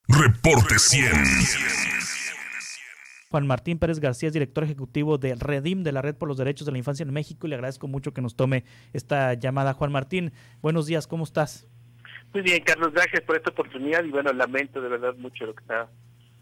Reporte 100. Juan Martín Pérez García es director ejecutivo de REDIM, de la Red por los Derechos de la Infancia en México, y le agradezco mucho que nos tome esta llamada. Juan Martín, buenos días, ¿cómo estás? Muy bien, Carlos, gracias por esta oportunidad y bueno, lamento de verdad mucho lo que está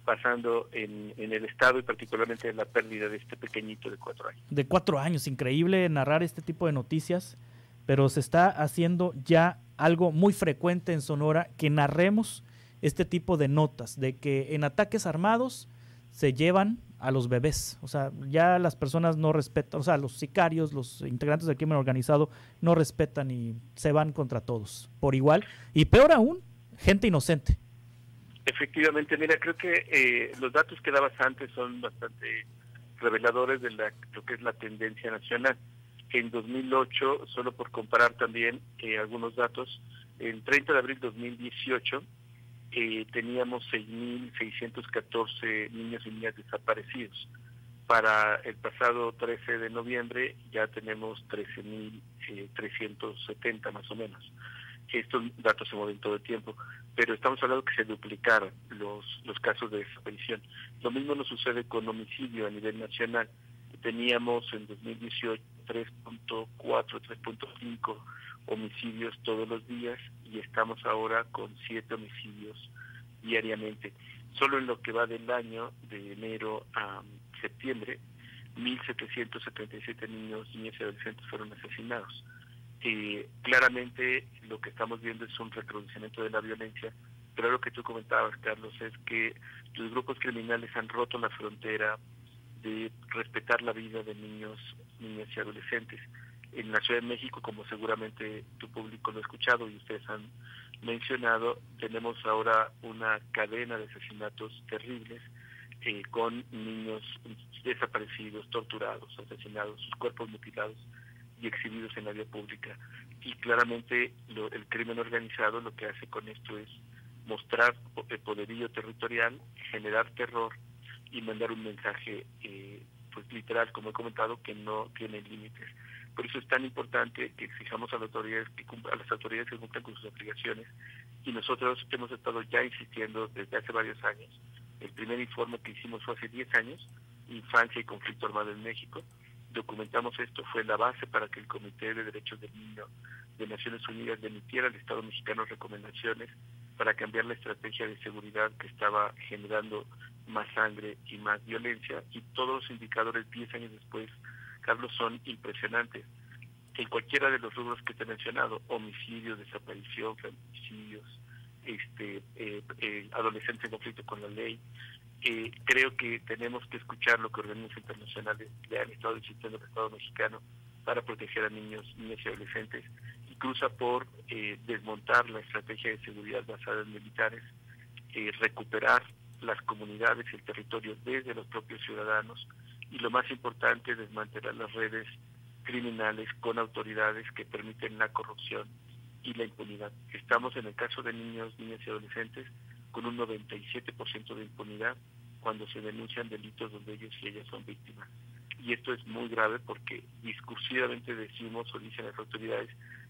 pasando en el estado y particularmente la pérdida de este pequeñito de 4 años. De 4 años, increíble narrar este tipo de noticias, pero se está haciendo ya algo muy frecuente en Sonora, que narremos este tipo de notas, de que en ataques armados se llevan a los bebés. O sea, ya las personas no respetan, o sea, los sicarios, los integrantes del crimen organizado no respetan y se van contra todos por igual. Y peor aún, gente inocente. Efectivamente, mira, creo que los datos que dabas antes son bastante reveladores de lo que es la tendencia nacional. En 2008, solo por comparar también algunos datos, el 30 de abril de 2018, teníamos 6.614 niños y niñas desaparecidos. Para el pasado 13 de noviembre ya tenemos 13.370 más o menos. Estos datos se mueven todo el tiempo, pero estamos hablando que se duplicaron los casos de desaparición. Lo mismo nos sucede con homicidio a nivel nacional. Teníamos en 2018 3.4, 3.5 homicidios todos los días y estamos ahora con 7 homicidios diariamente. Solo en lo que va del año, de enero a septiembre, 1.777 niños, niñas y adolescentes fueron asesinados. Claramente lo que estamos viendo es un recrudecimiento de la violencia, pero lo que tú comentabas, Carlos, es que los grupos criminales han roto la frontera de respetar la vida de niños, niñas y adolescentes. En la Ciudad de México, como seguramente tu público lo ha escuchado y ustedes han mencionado, tenemos ahora una cadena de asesinatos terribles con niños desaparecidos, torturados, asesinados, sus cuerpos mutilados y exhibidos en la vía pública. Y claramente el crimen organizado lo que hace con esto es mostrar el poderío territorial, generar terror y mandar un mensaje pues literal, como he comentado, que no tiene límites. Por eso es tan importante que exijamos a las autoridades que cumplan con sus obligaciones, y nosotros hemos estado ya insistiendo desde hace varios años. El primer informe que hicimos fue hace 10 años, Infancia y Conflicto Armado en México. Documentamos esto, fue la base para que el Comité de Derechos del Niño de Naciones Unidas le emitiera al Estado mexicano recomendaciones para cambiar la estrategia de seguridad que estaba generando más sangre y más violencia, y todos los indicadores 10 años después, Carlos, son impresionantes. En cualquiera de los rubros que te he mencionado, homicidios, desaparición, feminicidios, adolescentes en conflicto con la ley, creo que tenemos que escuchar lo que organismos internacionales le han estado insistiendo al Estado mexicano para proteger a niños, niñas y adolescentes, y cruza por desmontar la estrategia de seguridad basada en militares, recuperar las comunidades y el territorio desde los propios ciudadanos, y lo más importante, desmantelar las redes criminales con autoridades que permiten la corrupción y la impunidad. Estamos en el caso de niños, niñas y adolescentes con un 97% de impunidad cuando se denuncian delitos donde ellos y ellas son víctimas. Y esto es muy grave porque discursivamente decimos o dicen las autoridades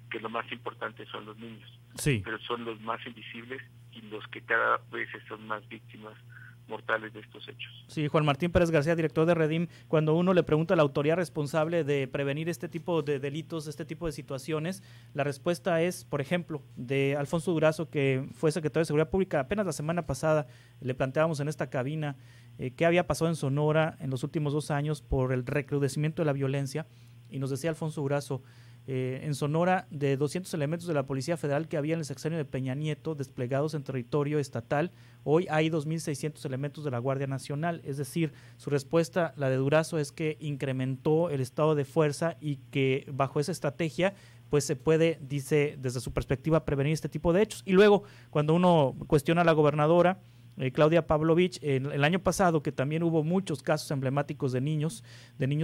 que lo más importante son los niños, sí, pero son los más invisibles y los que cada vez son más víctimas mortales de estos hechos. Sí, Juan Martín Pérez García, director de REDIM, cuando uno le pregunta a la autoridad responsable de prevenir este tipo de delitos, este tipo de situaciones, la respuesta es, por ejemplo, de Alfonso Durazo, que fue secretario de Seguridad Pública. Apenas la semana pasada le planteábamos en esta cabina qué había pasado en Sonora en los últimos 2 años por el recrudecimiento de la violencia, y nos decía Alfonso Durazo, en Sonora, de 200 elementos de la Policía Federal que había en el sexenio de Peña Nieto desplegados en territorio estatal, hoy hay 2.600 elementos de la Guardia Nacional. Es decir, su respuesta, la de Durazo, es que incrementó el estado de fuerza y que bajo esa estrategia pues se puede, dice, desde su perspectiva, prevenir este tipo de hechos. Y luego, cuando uno cuestiona a la gobernadora Claudia Pavlovich, el año pasado, que también hubo muchos casos emblemáticos de niños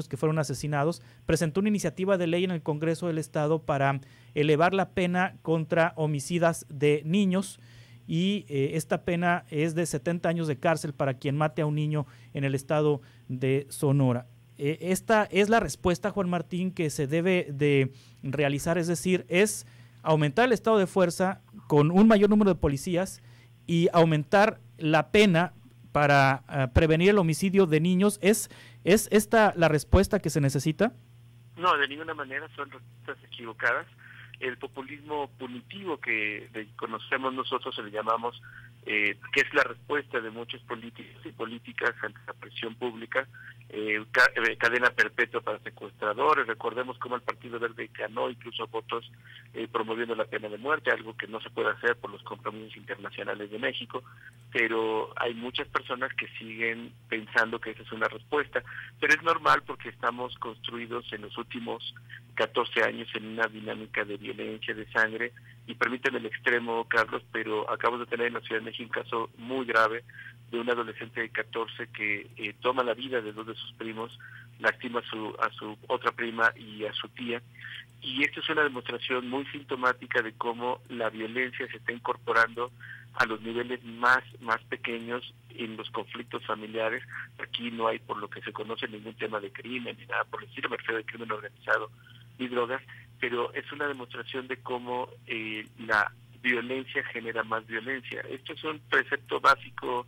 que fueron asesinados, presentó una iniciativa de ley en el Congreso del Estado para elevar la pena contra homicidas de niños, y esta pena es de 70 años de cárcel para quien mate a un niño en el estado de Sonora. Esta es la respuesta, Juan Martín, que se debe de realizar, es decir, es aumentar el estado de fuerza con un mayor número de policías y aumentar la pena para prevenir el homicidio de niños. ¿Es esta la respuesta que se necesita? No, de ninguna manera, son respuestas equivocadas. El populismo punitivo que conocemos nosotros, le llamamos, que es la respuesta de muchos políticos y políticas ante la presión pública, cadena perpetua para secuestradores. Recordemos cómo el Partido Verde ganó incluso votos promoviendo la pena de muerte, algo que no se puede hacer por los compromisos internacionales de México, pero hay muchas personas que siguen pensando que esa es una respuesta, pero es normal porque estamos construidos en los últimos 14 años en una dinámica de violencia, de sangre, y permíteme el extremo, Carlos, pero acabo de tener en la Ciudad de México un caso muy grave de un adolescente de 14 que toma la vida de dos de sus primos, lastima a su otra prima y a su tía, y esto es una demostración muy sintomática de cómo la violencia se está incorporando a los niveles más pequeños en los conflictos familiares. Aquí no hay, por lo que se conoce, ningún tema de crimen ni nada por el estilo, me refiero de crimen organizado ni drogas, pero es una demostración de cómo la violencia genera más violencia. Esto es un precepto básico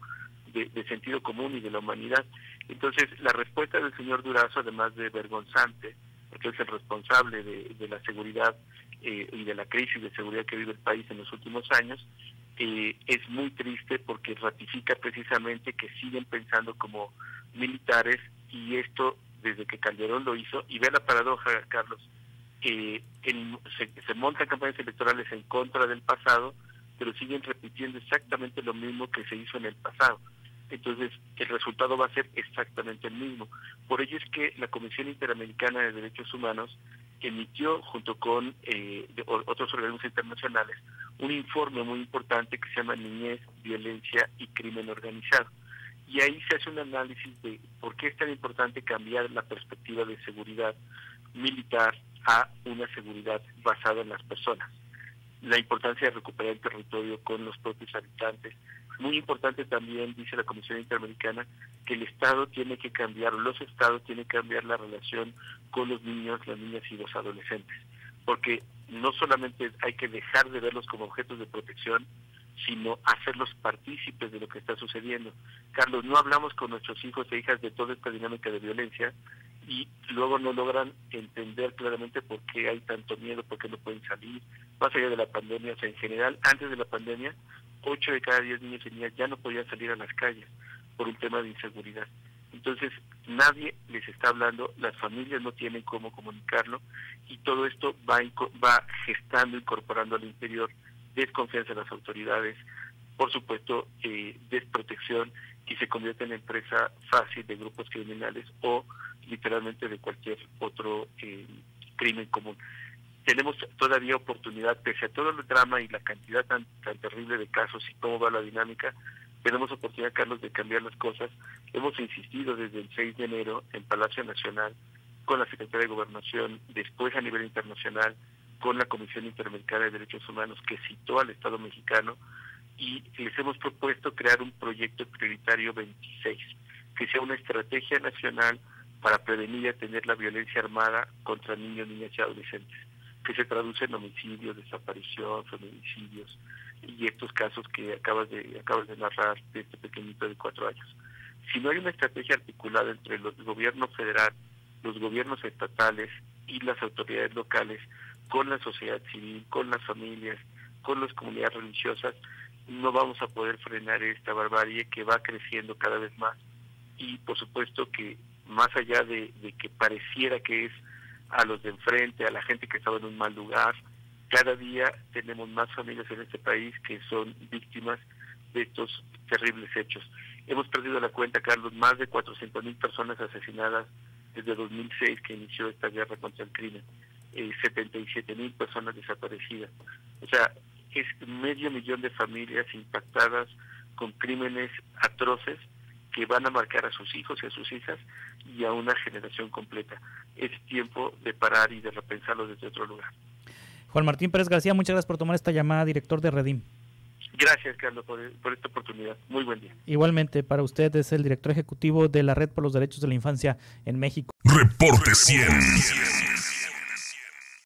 de sentido común y de la humanidad. Entonces, la respuesta del señor Durazo, además de vergonzante, porque es el responsable de la seguridad y de la crisis de seguridad que vive el país en los últimos años, es muy triste porque ratifica precisamente que siguen pensando como militares, y esto desde que Calderón lo hizo. Y ve la paradoja, Carlos, se montan campañas electorales en contra del pasado, pero siguen repitiendo exactamente lo mismo que se hizo en el pasado. Entonces, el resultado va a ser exactamente el mismo. Por ello es que la Comisión Interamericana de Derechos Humanos emitió, junto con otros organismos internacionales, un informe muy importante que se llama Niñez, Violencia y Crimen Organizado. Y ahí se hace un análisis de por qué es tan importante cambiar la perspectiva de seguridad militar a una seguridad basada en las personas. La importancia de recuperar el territorio con los propios habitantes. Muy importante también, dice la Comisión Interamericana, que el Estado tiene que cambiar, los Estados tienen que cambiar la relación con los niños, las niñas y los adolescentes. Porque no solamente hay que dejar de verlos como objetos de protección, sino hacerlos partícipes de lo que está sucediendo. Carlos, no hablamos con nuestros hijos e hijas de toda esta dinámica de violencia y luego no logran entender claramente por qué hay tanto miedo, por qué no pueden salir, más allá de la pandemia. O sea, en general, antes de la pandemia, 8 de cada 10 niños y niñas ya no podían salir a las calles por un tema de inseguridad. Entonces, nadie les está hablando, las familias no tienen cómo comunicarlo, y todo esto va gestando, incorporando al interior desconfianza en las autoridades, por supuesto desprotección, y se convierte en presa fácil de grupos criminales o literalmente de cualquier otro crimen común. Tenemos todavía oportunidad, pese a todo el drama y la cantidad tan terrible de casos y cómo va la dinámica, tenemos oportunidad, Carlos, de cambiar las cosas. Hemos insistido desde el 6 de enero en Palacio Nacional, con la Secretaría de Gobernación, después a nivel internacional, con la Comisión Interamericana de Derechos Humanos, que citó al Estado mexicano, y les hemos propuesto crear un proyecto prioritario 26, que sea una estrategia nacional para prevenir y atender la violencia armada contra niños, niñas y adolescentes, que se traduce en homicidios, desaparición, feminicidios y estos casos que acabas de narrar de este pequeñito de 4 años. Si no hay una estrategia articulada entre el gobierno federal, los gobiernos estatales y las autoridades locales, con la sociedad civil, con las familias, con las comunidades religiosas, no vamos a poder frenar esta barbarie que va creciendo cada vez más. Y por supuesto que más allá de que pareciera que es a los de enfrente, a la gente que estaba en un mal lugar, cada día tenemos más familias en este país que son víctimas de estos terribles hechos. Hemos perdido la cuenta, Carlos, más de 400,000 personas asesinadas desde 2006 que inició esta guerra contra el crimen, 77,000 personas desaparecidas. O sea, es 500,000 de familias impactadas con crímenes atroces que van a marcar a sus hijos y a sus hijas y a una generación completa. Es tiempo de parar y de repensarlo desde otro lugar. Juan Martín Pérez García, muchas gracias por tomar esta llamada, director de Redim. Gracias, Carlos, por esta oportunidad. Muy buen día. Igualmente, para usted es el director ejecutivo de la Red por los Derechos de la Infancia en México. Reporte 100.